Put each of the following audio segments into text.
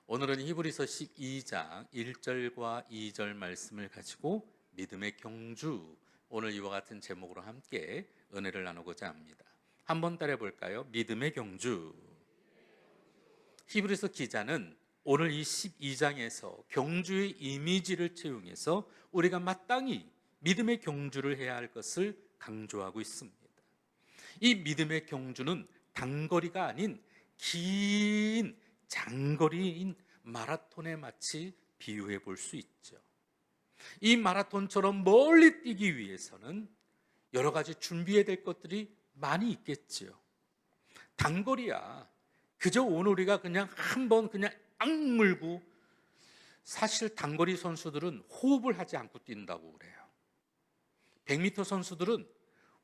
오늘은 히브리서 12장 1절과 2절 말씀을 가지고 믿음의 경주, 오늘 이와 같은 제목으로 함께 은혜를 나누고자 합니다. 한번 따라해 볼까요? 믿음의 경주. 히브리서 기자는 오늘 이 12장에서 경주의 이미지를 채용해서 우리가 마땅히 믿음의 경주를 해야 할 것을 강조하고 있습니다. 이 믿음의 경주는 단거리가 아닌 긴 장거리인 마라톤에 마치 비유해 볼 수 있죠. 이 마라톤처럼 멀리 뛰기 위해서는 여러 가지 준비해야 될 것들이 많이 있겠지요. 단거리야 그저 오늘 우리가 그냥 한번 그냥 악물고, 사실 단거리 선수들은 호흡을 하지 않고 뛴다고 그래요. 100m 선수들은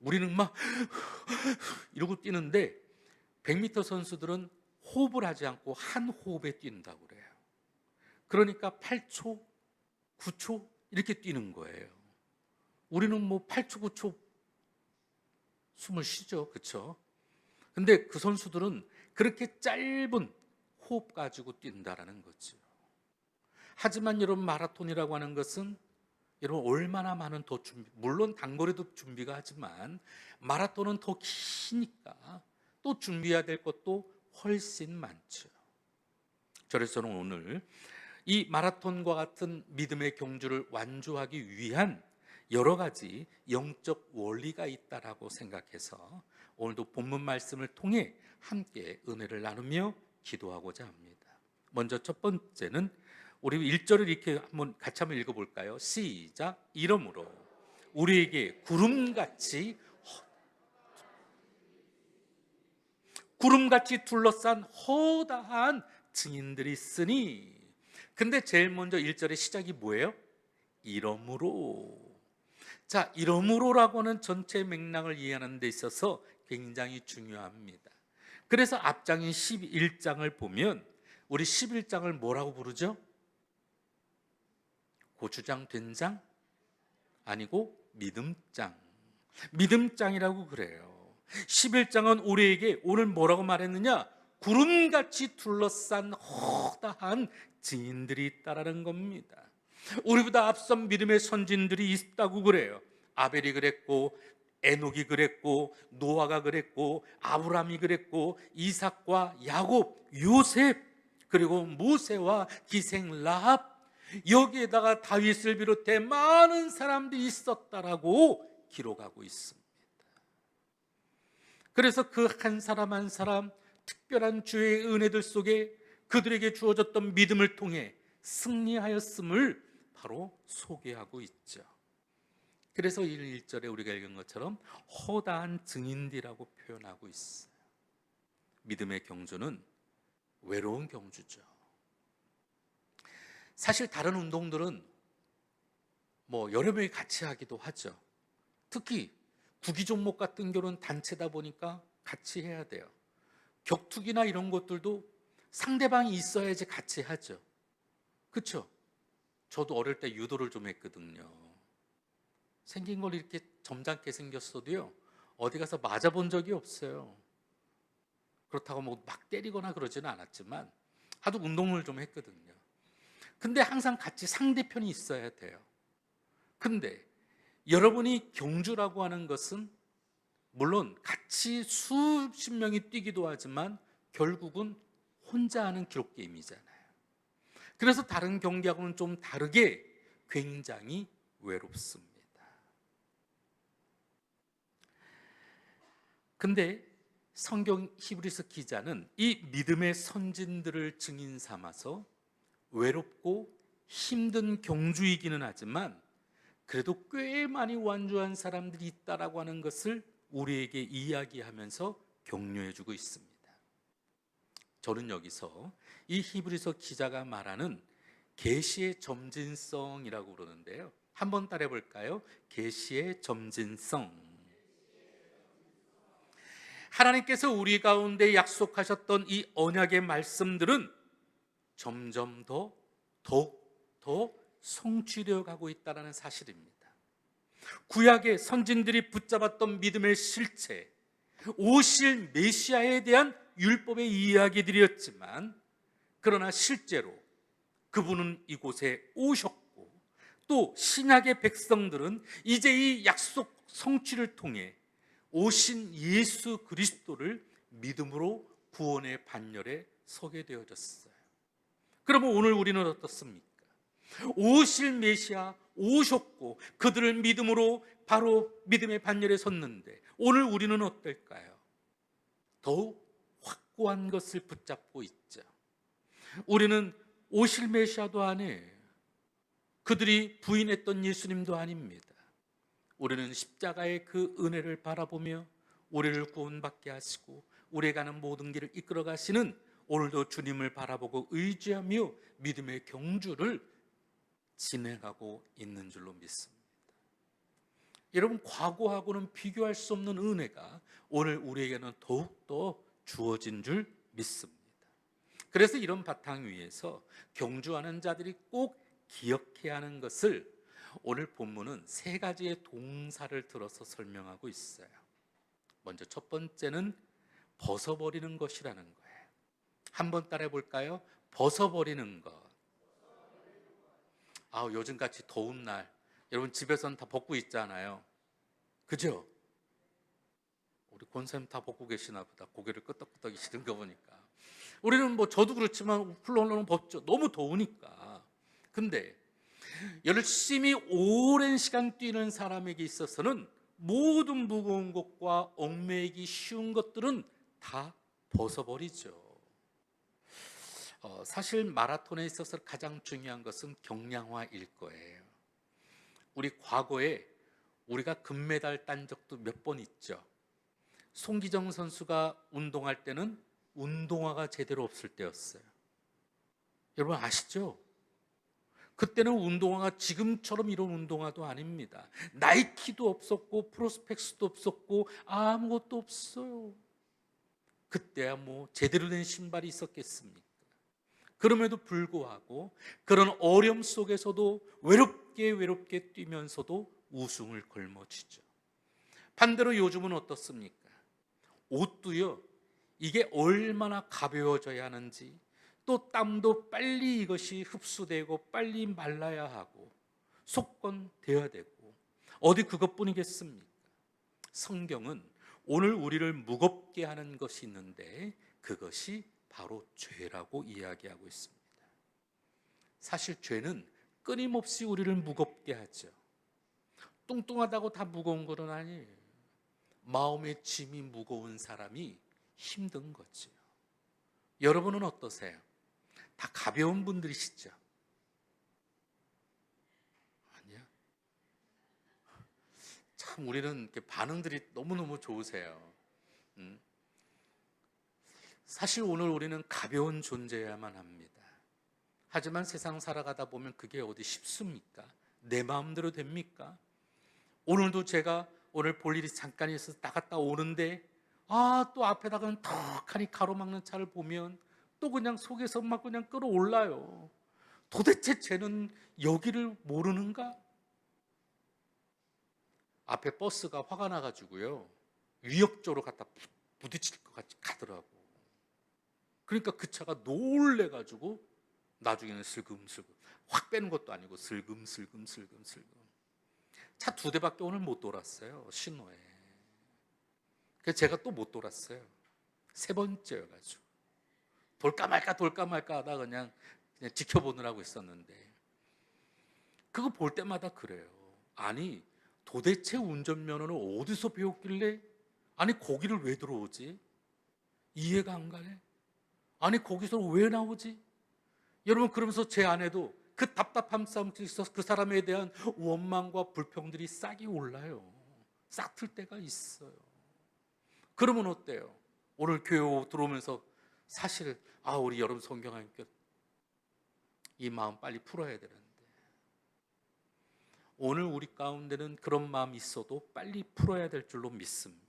우리는 막 이러고 뛰는데 100m 선수들은 호흡을 하지 않고 한 호흡에 뛴다고 그래요. 그러니까 8초, 9초 이렇게 뛰는 거예요. 우리는 뭐 8초, 9초 숨을 쉬죠, 그렇죠? 근데 그 선수들은 그렇게 짧은 호흡 가지고 뛴다라는 거죠. 하지만 여러분, 마라톤이라고 하는 것은 여러분 얼마나 많은 더 준비, 물론 단거리도 준비가 하지만 마라톤은 더 기니까 또 준비해야 될 것도 훨씬 많죠. 그래서 저는 오늘 이 마라톤과 같은 믿음의 경주를 완주하기 위한 여러 가지 영적 원리가 있다라고 생각해서 오늘도 본문 말씀을 통해 함께 은혜를 나누며 기도하고자 합니다. 먼저 첫 번째는 우리 1절을 이렇게 같이 한번 읽어볼까요? 시작. 이러므로 우리에게 구름같이 둘러싼 허다한 증인들이 있으니. 근데 제일 먼저 1절의 시작이 뭐예요? 이러므로. 자, 이러므로라고 하는 전체 맥락을 이해하는 데 있어서 굉장히 중요합니다. 그래서 앞장인 11장을 보면 우리 11장을 뭐라고 부르죠? 고추장, 된장? 아니고 믿음장. 믿음장이라고 그래요. 11장은 우리에게 오늘 뭐라고 말했느냐? 구름같이 둘러싼 허다한 증인들이 있다라는 겁니다. 우리보다 앞선 믿음의 선진들이 있다고 그래요. 아벨이 그랬고, 에녹이 그랬고, 노아가 그랬고, 아브라함이 그랬고, 이삭과 야곱, 요셉, 그리고 모세와 기생 라합, 여기에다가 다윗을 비롯해 많은 사람들이 있었다라고 기록하고 있습니다. 그래서 그 한 사람 한 사람 특별한 주의 은혜들 속에 그들에게 주어졌던 믿음을 통해 승리하였음을 바로 소개하고 있죠. 그래서 1절에 우리가 읽은 것처럼 허다한 증인들이라고 표현하고 있어요. 믿음의 경주는 외로운 경주죠. 사실 다른 운동들은 여러 명이 같이 하기도 하죠. 특히 구기 종목 같은 경우는 단체다 보니까 같이 해야 돼요. 격투기나 이런 것들도 상대방이 있어야지 같이 하죠. 그렇죠? 저도 어릴 때 유도를 좀 했거든요. 생긴 걸 이렇게 점잖게 생겼어도요, 어디 가서 맞아본 적이 없어요. 그렇다고 막 때리거나 그러지는 않았지만 하도 운동을 좀 했거든요. 근데 항상 같이 상대편이 있어야 돼요. 근데 여러분이 경주라고 하는 것은 물론 같이 수십 명이 뛰기도 하지만 결국은 혼자 하는 기록 게임이잖아요. 그래서 다른 경기하고는 좀 다르게 굉장히 외롭습니다. 근데 성경 히브리서 기자는 이 믿음의 선진들을 증인 삼아서 외롭고 힘든 경주이기는 하지만 그래도 꽤 많이 완주한 사람들이 있다라고 하는 것을 우리에게 이야기하면서 격려해주고 있습니다. 저는 여기서 이 히브리서 기자가 말하는 계시의 점진성이라고 그러는데요, 한번 따라해 볼까요? 계시의 점진성. 하나님께서 우리 가운데 약속하셨던 이 언약의 말씀들은 점점 더 성취되어 가고 있다는 사실입니다. 구약의 선진들이 붙잡았던 믿음의 실체, 오실 메시아에 대한 율법의 이야기들이었지만 그러나 실제로 그분은 이곳에 오셨고, 또 신약의 백성들은 이제 이 약속 성취를 통해 오신 예수 그리스도를 믿음으로 구원의 반열에 서게 되어졌어요. 그러면 오늘 우리는 어떻습니까? 오실 메시아 오셨고 그들을 믿음으로 바로 믿음의 반열에 섰는데, 오늘 우리는 어떨까요? 더욱 확고한 것을 붙잡고 있죠. 우리는 오실 메시아도 아니에요. 그들이 부인했던 예수님도 아닙니다. 우리는 십자가의 그 은혜를 바라보며 우리를 구원받게 하시고 우리가 가는 모든 길을 이끌어 가시는, 오늘도 주님을 바라보고 의지하며 믿음의 경주를 진행하고 있는 줄로 믿습니다. 여러분, 과거하고는 비교할 수 없는 은혜가 오늘 우리에게는 더욱더 주어진 줄 믿습니다. 그래서 이런 바탕 위에서 경주하는 자들이 꼭 기억해야 하는 것을 오늘 본문은 세 가지의 동사를 들어서 설명하고 있어요. 먼저 첫 번째는 벗어버리는 것이라는 거예요. 한번 따라해 볼까요? 벗어버리는 것. 요즘같이 더운 날 여러분 집에서는 다 벗고 있잖아요. 그죠? 우리 권사님 다 벗고 계시나 보다. 고개를 끄덕끄덕 이시는 거 보니까. 우리는 저도 그렇지만 플로는 벗죠. 너무 더우니까. 근데 열심히 오랜 시간 뛰는 사람에게 있어서는 모든 무거운 것과 얽매이기 쉬운 것들은 다 벗어버리죠. 사실 마라톤에 있어서 가장 중요한 것은 경량화일 거예요. 우리 과거에 우리가 금메달 딴 적도 몇 번 있죠. 송기정 선수가 운동할 때는 운동화가 제대로 없을 때였어요. 여러분 아시죠? 그때는 운동화가 지금처럼 이런 운동화도 아닙니다. 나이키도 없었고 프로스펙스도 없었고 아무것도 없어요. 그때야 제대로 된 신발이 있었겠습니까? 그럼에도 불구하고 그런 어려움 속에서도 외롭게 뛰면서도 우승을 걸머쥐죠. 반대로 요즘은 어떻습니까? 옷도요, 이게 얼마나 가벼워져야 하는지, 또 땀도 빨리 이것이 흡수되고 빨리 말라야 하고 속건되어야 되고, 어디 그것뿐이겠습니까? 성경은 오늘 우리를 무겁게 하는 것이 있는데 그것이 바로 죄라고 이야기하고 있습니다. 사실 죄는 끊임없이 우리를 무겁게 하죠. 뚱뚱하다고 다 무거운 것은 아니에요. 마음의 짐이 무거운 사람이 힘든 거죠. 여러분은 어떠세요? 다 가벼운 분들이시죠? 아니야? 참 우리는 이렇게 반응들이 너무너무 좋으세요. 사실 오늘 우리는 가벼운 존재여야만 합니다. 하지만 세상 살아가다 보면 그게 어디 쉽습니까? 내 마음대로 됩니까? 오늘도 제가 오늘 볼 일이 잠깐 있어서 나갔다 오는데 또 앞에다가는 턱하니 가로막는 차를 보면 또 그냥 속에서 막 그냥 끌어올라요. 도대체 쟤는 여기를 모르는가? 앞에 버스가 화가 나가지고요, 위협적으로 갖다 부딪힐 것 같이 가더라고. 그러니까 그 차가 놀래가지고 나중에는 슬금슬금, 확 빼는 것도 아니고 슬금슬금 차 2대밖에 오늘 못 돌았어요, 신호에. 그래서 제가 또 못 돌았어요. 3번째여가지고 돌까 말까 하다 그냥 지켜보느라고 있었는데, 그거 볼 때마다 그래요. 아니 도대체 운전면허는 어디서 배웠길래 아니 거기를 왜 들어오지? 이해가 안 가네. 아니 거기서 왜 나오지? 여러분, 그러면서 제 안에도 그 답답함 속에서 그 사람에 대한 원망과 불평들이 싹이 올라요. 싹틀 때가 있어요. 그러면 어때요? 오늘 교회 들어오면서 사실 우리 여러분 성경하니까 이 마음 빨리 풀어야 되는데, 오늘 우리 가운데는 그런 마음이 있어도 빨리 풀어야 될 줄로 믿습니다.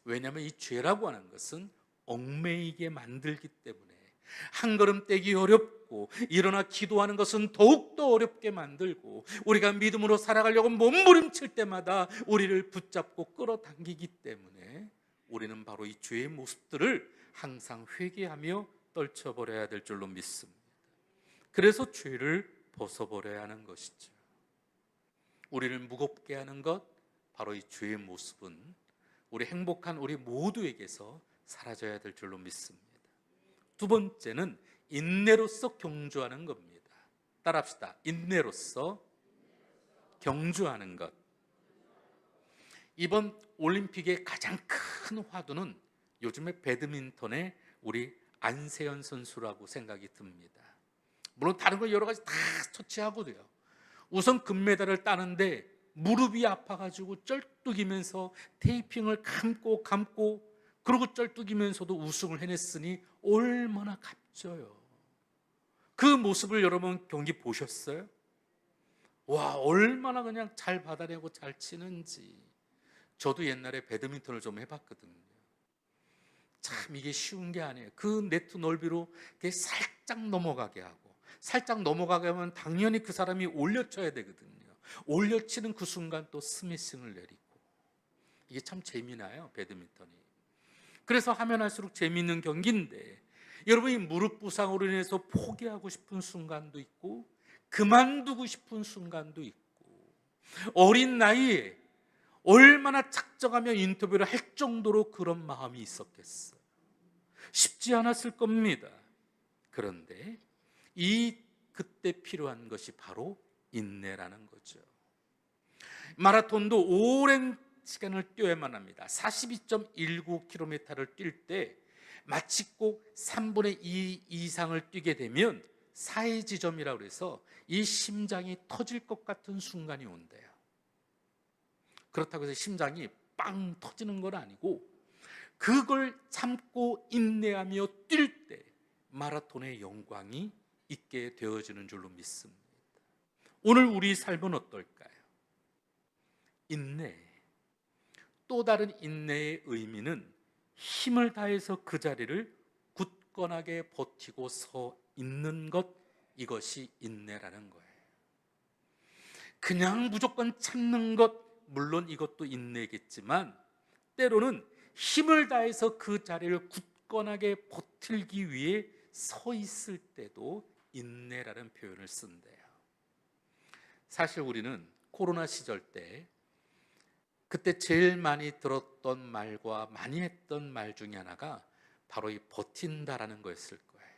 왜냐하면 이 죄라고 하는 것은 얽매이게 만들기 때문에 한 걸음 떼기 어렵고, 일어나 기도하는 것은 더욱더 어렵게 만들고, 우리가 믿음으로 살아가려고 몸부림칠 때마다 우리를 붙잡고 끌어당기기 때문에 우리는 바로 이 죄의 모습들을 항상 회개하며 떨쳐버려야 될 줄로 믿습니다. 그래서 죄를 벗어버려야 하는 것이죠. 우리를 무겁게 하는 것, 바로 이 죄의 모습은 우리 행복한 우리 모두에게서 사라져야 될 줄로 믿습니다. 두 번째는 인내로서 경주하는 겁니다. 따라합시다. 인내로서 경주하는 것. 이번 올림픽의 가장 큰 화두는 요즘에 배드민턴의 우리 안세현 선수라고 생각이 듭니다. 물론 다른 거 여러 가지 다 처치하고도요, 우선 금메달을 따는데 무릎이 아파가지고 쩔뚝이면서 테이핑을 감고 그러고 쩔뚝이면서도 우승을 해냈으니 얼마나 값져요. 그 모습을 여러분 경기 보셨어요? 와, 얼마나 그냥 잘 받아내고 잘 치는지. 저도 옛날에 배드민턴을 좀 해봤거든요. 참 이게 쉬운 게 아니에요. 그 네트 넓이로 살짝 넘어가게 하고, 살짝 넘어가게 하면 당연히 그 사람이 올려쳐야 되거든요. 올려치는 그 순간 또 스미싱을 내리고. 이게 참 재미나요, 배드민턴이. 그래서 하면 할수록 재미있는 경기인데, 여러분이 무릎 부상으로 인해서 포기하고 싶은 순간도 있고 그만두고 싶은 순간도 있고, 어린 나이에 얼마나 작정하며 인터뷰를 할 정도로 그런 마음이 있었겠어요. 쉽지 않았을 겁니다. 그런데 그때 필요한 것이 바로 인내라는 거죠. 마라톤도 오랜 시간을 뛰어야만 합니다. 42.19km를 뛸 때 마치 꼭 3분의 2 이상을 뛰게 되면 사해 지점이라고 해서 이 심장이 터질 것 같은 순간이 온대요. 그렇다고 해서 심장이 빵 터지는 건 아니고, 그걸 참고 인내하며 뛸 때 마라톤의 영광이 있게 되어지는 줄로 믿습니다. 오늘 우리 삶은 어떨까요? 인내. 또 다른 인내의 의미는 힘을 다해서 그 자리를 굳건하게 버티고 서 있는 것, 이것이 인내라는 거예요. 그냥 무조건 참는 것, 물론 이것도 인내겠지만, 때로는 힘을 다해서 그 자리를 굳건하게 버티기 위해 서 있을 때도 인내라는 표현을 쓴대요. 사실 우리는 코로나 시절 때 그때 제일 많이 들었던 말과 많이 했던 말 중에 하나가 바로 이 버틴다라는 거였을 거예요.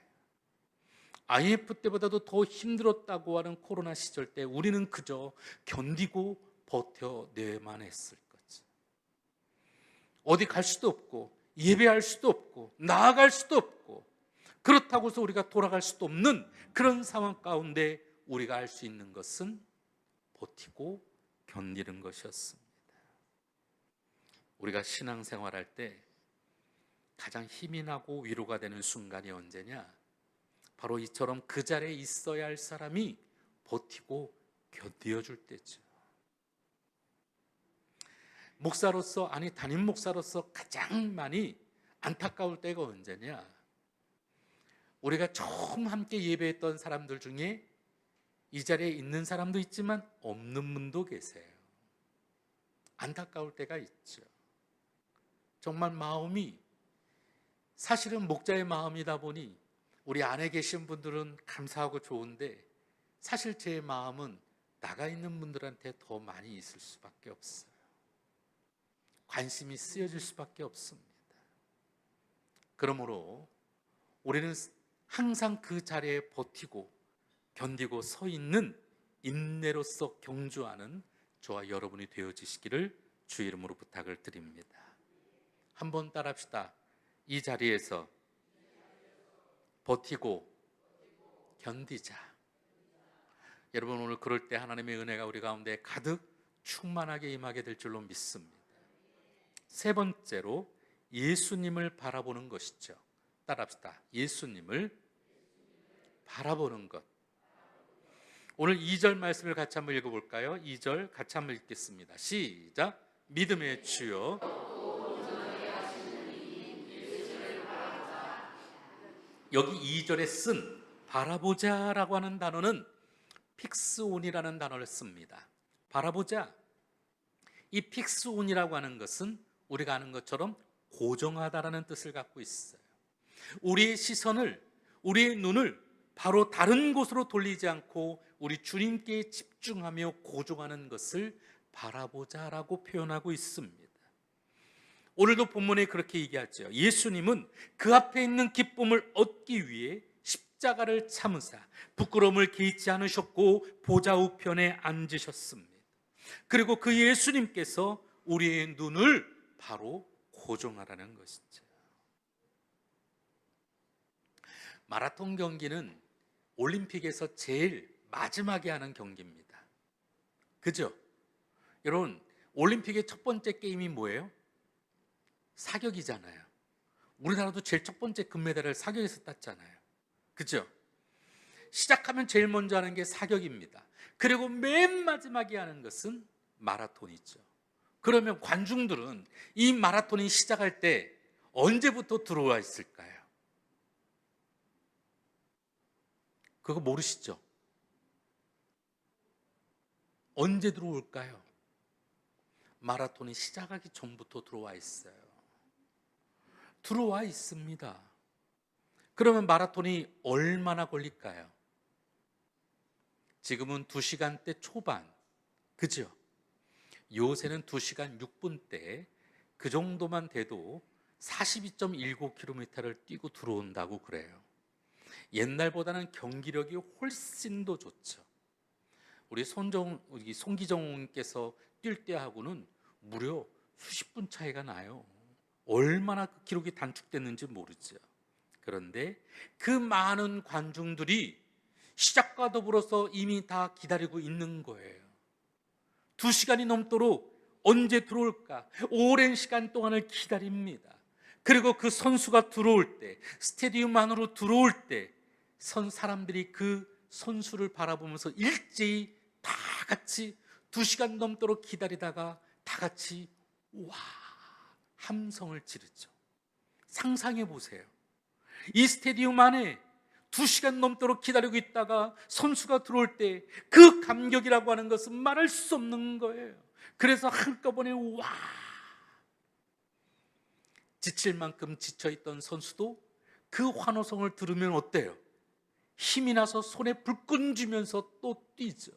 IMF 때보다도 더 힘들었다고 하는 코로나 시절 때 우리는 그저 견디고 버텨내만 했을 거지. 어디 갈 수도 없고 예배할 수도 없고 나아갈 수도 없고, 그렇다고 해서 우리가 돌아갈 수도 없는 그런 상황 가운데 우리가 할 수 있는 것은 버티고 견디는 것이었습니다. 우리가 신앙생활할 때 가장 힘이 나고 위로가 되는 순간이 언제냐? 바로 이처럼 그 자리에 있어야 할 사람이 버티고 견뎌줄 때죠. 목사로서, 아니 담임 목사로서 가장 많이 안타까울 때가 언제냐? 우리가 처음 함께 예배했던 사람들 중에 이 자리에 있는 사람도 있지만 없는 분도 계세요. 안타까울 때가 있죠. 정말 마음이, 사실은 목자의 마음이다 보니 우리 안에 계신 분들은 감사하고 좋은데, 사실 제 마음은 나가 있는 분들한테 더 많이 있을 수밖에 없어요. 관심이 쓰여질 수밖에 없습니다. 그러므로 우리는 항상 그 자리에 버티고 견디고 서 있는 인내로서 경주하는 저와 여러분이 되어지시기를 주 이름으로 부탁을 드립니다. 한번 따라합시다. 이 자리에서 버티고 견디자. 여러분, 오늘 그럴 때 하나님의 은혜가 우리 가운데 가득 충만하게 임하게 될 줄로 믿습니다. 세 번째로 예수님을 바라보는 것이죠. 따라합시다. 예수님을 바라보는 것. 오늘 2절 말씀을 같이 한번 읽어볼까요? 2절 같이 한번 읽겠습니다. 시작. 믿음의 주여. 여기 2절에 쓴 바라보자라고 하는 단어는 픽스온이라는 단어를 씁니다. 바라보자. 이 픽스온이라고 하는 것은 우리가 아는 것처럼 고정하다라는 뜻을 갖고 있어요. 우리의 시선을 우리의 눈을 바로 다른 곳으로 돌리지 않고 우리 주님께 집중하며 고종하는 것을 바라보자라고 표현하고 있습니다. 오늘도 본문에 그렇게 얘기하죠. 예수님은 그 앞에 있는 기쁨을 얻기 위해 십자가를 참으사 부끄러움을 개의치 않으셨고 보좌 우편에 앉으셨습니다. 그리고 그 예수님께서 우리의 눈을 바로 고정하라는 것이죠. 마라톤 경기는 올림픽에서 제일 마지막에 하는 경기입니다. 그죠? 여러분, 올림픽의 첫 번째 게임이 뭐예요? 사격이잖아요. 우리나라도 제일 첫 번째 금메달을 사격에서 땄잖아요. 그죠? 시작하면 제일 먼저 하는 게 사격입니다. 그리고 맨 마지막에 하는 것은 마라톤이죠. 그러면 관중들은 이 마라톤이 시작할 때 언제부터 들어와 있을까요? 그거 모르시죠? 언제 들어올까요? 마라톤이 시작하기 전부터 들어와 있어요. 들어와 있습니다. 그러면 마라톤이 얼마나 걸릴까요? 지금은 2시간대 초반, 그죠? 요새는 2시간 6분대, 그 정도만 돼도 42.19km를 뛰고 들어온다고 그래요. 옛날보다는 경기력이 훨씬 더 좋죠. 우리 송기정께서 뛸 때하고는 무려 수십 분 차이가 나요. 얼마나 그 기록이 단축됐는지 모르죠. 그런데 그 많은 관중들이 시작과 더불어서 이미 다 기다리고 있는 거예요. 2시간이 넘도록 언제 들어올까? 오랜 시간 동안을 기다립니다. 그리고 그 선수가 들어올 때, 스테디움 안으로 들어올 때 사람들이 그 선수를 바라보면서 일제히 다 같이 2시간 넘도록 기다리다가 다 같이 와 함성을 지르죠. 상상해 보세요. 이 스테디움 안에 2시간 넘도록 기다리고 있다가 선수가 들어올 때 그 감격이라고 하는 것은 말할 수 없는 거예요. 그래서 한꺼번에 와, 지칠 만큼 지쳐있던 선수도 그 환호성을 들으면 어때요? 힘이 나서 손에 불끈 쥐면서 또 뛰죠.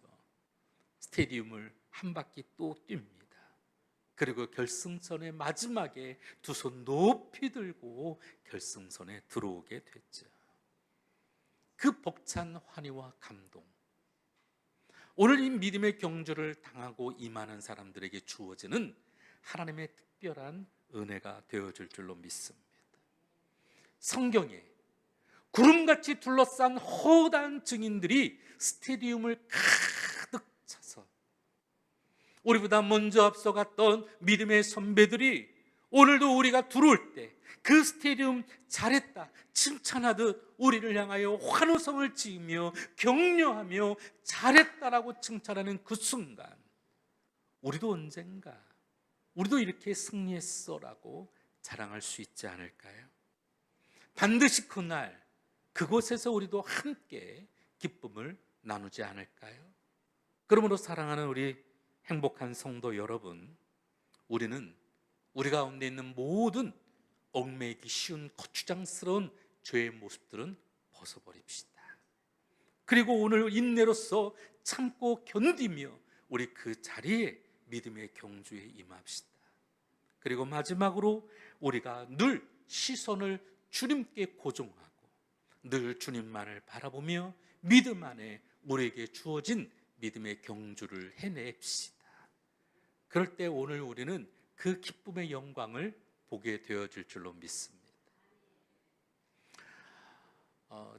스테디움을 한 바퀴 또 뜁니다. 그리고 결승선의 마지막에 두 손 높이 들고 결승선에 들어오게 됐죠. 그 벅찬 환희와 감동, 오늘 이 믿음의 경주를 당하고 임하는 사람들에게 주어지는 하나님의 특별한 은혜가 되어줄 줄로 믿습니다. 성경에 구름같이 둘러싼 허다한 증인들이 스테디움을 가득 차서 우리보다 먼저 앞서갔던 믿음의 선배들이 오늘도 우리가 들어올 때 그 스테디움 잘했다 칭찬하듯 우리를 향하여 환호성을 지으며 격려하며 잘했다라고 칭찬하는 그 순간, 우리도 언젠가 우리도 이렇게 승리했어라고 자랑할 수 있지 않을까요? 반드시 그날 그곳에서 우리도 함께 기쁨을 나누지 않을까요? 그러므로 사랑하는 우리 행복한 성도 여러분, 우리는 우리 가운데 있는 모든 얽매이기 쉬운 거추장스러운 죄의 모습들은 벗어버립시다. 그리고 오늘 인내로서 참고 견디며 우리 그 자리에 믿음의 경주에 임합시다. 그리고 마지막으로 우리가 늘 시선을 주님께 고정하고 늘 주님만을 바라보며 믿음 안에 우리에게 주어진 믿음의 경주를 해냅시다. 그럴 때 오늘 우리는 그 기쁨의 영광을 보게 되어질 줄로 믿습니다.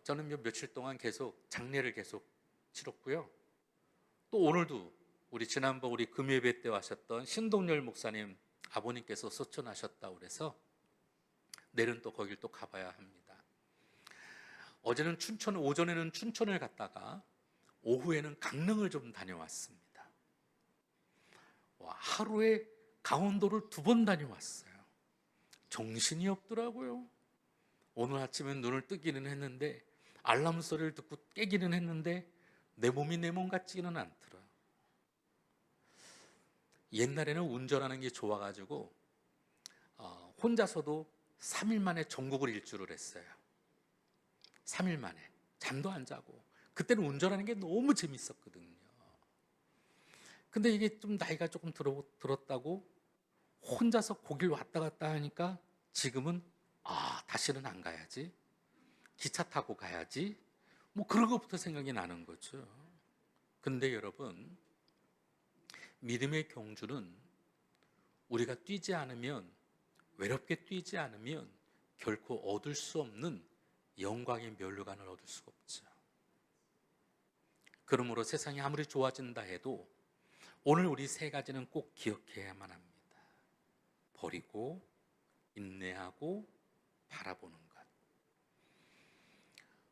저는 며칠 동안 계속 장례를 계속 치렀고요. 또 오늘도 우리 지난번 우리 금요예배 때 하셨던 신동열 목사님 아버님께서 소천하셨다고 그래서 내일은 또 거길 또 가봐야 합니다. 어제는 오전에는 춘천을 갔다가 오후에는 강릉을 좀 다녀왔습니다. 하루에 강원도를 2번 다녀왔어요. 정신이 없더라고요. 오늘 아침에 눈을 뜨기는 했는데 알람 소리를 듣고 깨기는 했는데 내 몸이 내 몸 같지는 않더라. 옛날에는 운전하는 게 좋아가지고 혼자서도 3일 만에 전국을 일주를 했어요. 3일 만에 잠도 안 자고. 그때는 운전하는 게 너무 재밌었거든요. 근데 이게 좀 나이가 조금 들었다고 혼자서 거길 왔다 갔다 하니까 지금은 다시는 안 가야지, 기차 타고 가야지, 뭐 그런 것부터 생각이 나는 거죠. 근데 여러분, 믿음의 경주는 우리가 뛰지 않으면, 외롭게 뛰지 않으면 결코 얻을 수 없는 영광의 면류관을 얻을 수가 없죠. 그러므로 세상이 아무리 좋아진다 해도 오늘 우리 세 가지는 꼭 기억해야만 합니다. 버리고, 인내하고, 바라보는 것.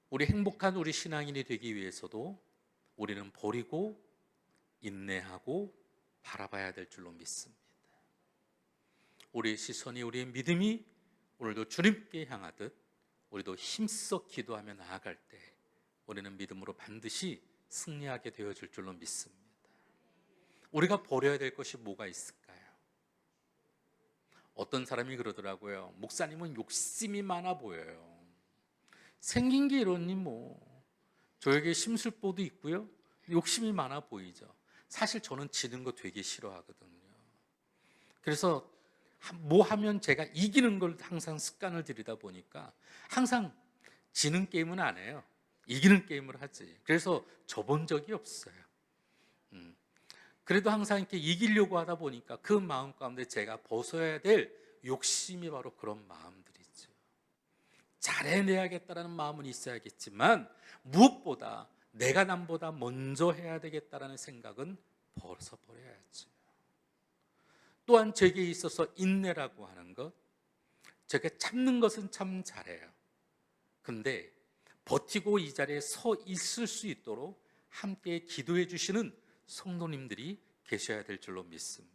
우리 행복한 우리 신앙인이 되기 위해서도 우리는 버리고, 인내하고, 바라봐야 될 줄로 믿습니다. 우리의 시선이, 우리의 믿음이 오늘도 주님께 향하듯 우리도 힘써 기도하며 나아갈 때 우리는 믿음으로 반드시 승리하게 되어질 줄로 믿습니다. 우리가 버려야 될 것이 뭐가 있을까요? 어떤 사람이 그러더라고요. 목사님은 욕심이 많아 보여요. 생긴 게 이러니 뭐 저에게 심술보도 있고요, 욕심이 많아 보이죠. 사실 저는 지는 거 되게 싫어하거든요. 그래서 뭐 하면 제가 이기는 걸 항상 습관을 들이다 보니까 항상 지는 게임은 안 해요. 이기는 게임을 하지. 그래서 져본 적이 없어요. 그래도 항상 이렇게 이기려고 하다 보니까 그 마음 가운데 제가 벗어야 될 욕심이 바로 그런 마음들이죠. 잘해내야겠다는 마음은 있어야겠지만 무엇보다 내가 남보다 먼저 해야 되겠다는 생각은 벗어버려야죠. 또한 제게 있어서 인내라고 하는 것, 제가 참는 것은 참 잘해요. 근데 버티고 이 자리에 서 있을 수 있도록 함께 기도해 주시는 성도님들이 계셔야 될 줄로 믿습니다.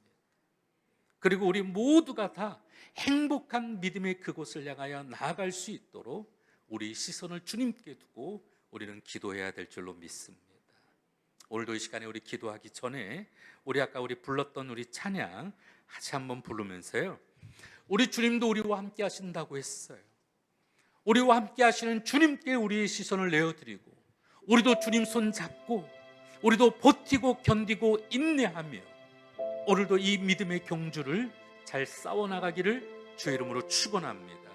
그리고 우리 모두가 다 행복한 믿음의 그곳을 향하여 나아갈 수 있도록 우리 시선을 주님께 두고 우리는 기도해야 될 줄로 믿습니다. 오늘도 이 시간에 우리 기도하기 전에 우리 아까 불렀던 우리 찬양 같이 한번 부르면서요, 우리 주님도 우리와 함께 하신다고 했어요. 우리와 함께 하시는 주님께 우리의 시선을 내어드리고 우리도 주님 손 잡고 우리도 버티고 견디고 인내하며 오늘도 이 믿음의 경주를 잘 싸워나가기를 주의 이름으로 축원합니다.